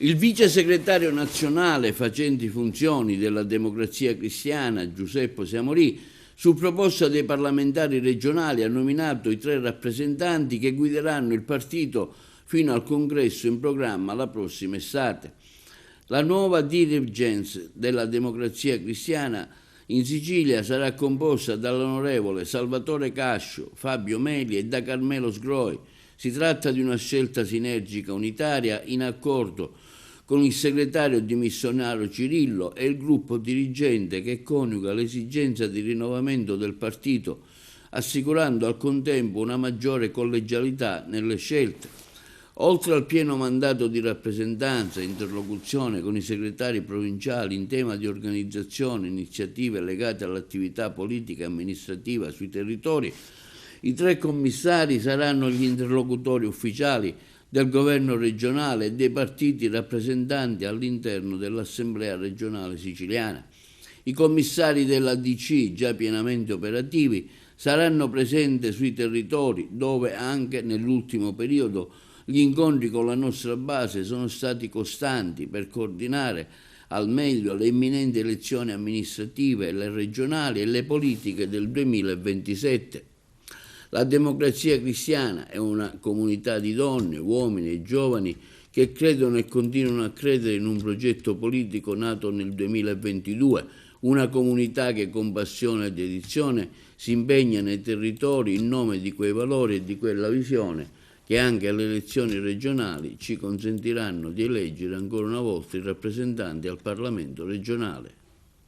Il vice segretario nazionale facenti funzioni della Democrazia Cristiana, Giuseppe Siamorì, su proposta dei parlamentari regionali ha nominato i 3 rappresentanti che guideranno il partito fino al congresso in programma la prossima estate. La nuova dirigenza della Democrazia Cristiana in Sicilia sarà composta dall'onorevole Salvatore Cascio, Fabio Meli e da Carmelo Sgroi. Si tratta di una scelta sinergica unitaria in accordo con il segretario dimissionario Cirillo e il gruppo dirigente che coniuga l'esigenza di rinnovamento del partito, assicurando al contempo una maggiore collegialità nelle scelte. Oltre al pieno mandato di rappresentanza e interlocuzione con i segretari provinciali in tema di organizzazione, iniziative legate all'attività politica e amministrativa sui territori, i 3 commissari saranno gli interlocutori ufficiali del governo regionale e dei partiti rappresentanti all'interno dell'Assemblea regionale siciliana. I commissari della DC, già pienamente operativi, saranno presenti sui territori dove anche nell'ultimo periodo gli incontri con la nostra base sono stati costanti per coordinare al meglio le imminenti elezioni amministrative, le regionali e le politiche del 2027. La Democrazia Cristiana è una comunità di donne, uomini e giovani che credono e continuano a credere in un progetto politico nato nel 2022, una comunità che con passione e dedizione si impegna nei territori in nome di quei valori e di quella visione che anche alle elezioni regionali ci consentiranno di eleggere ancora una volta i rappresentanti al Parlamento regionale.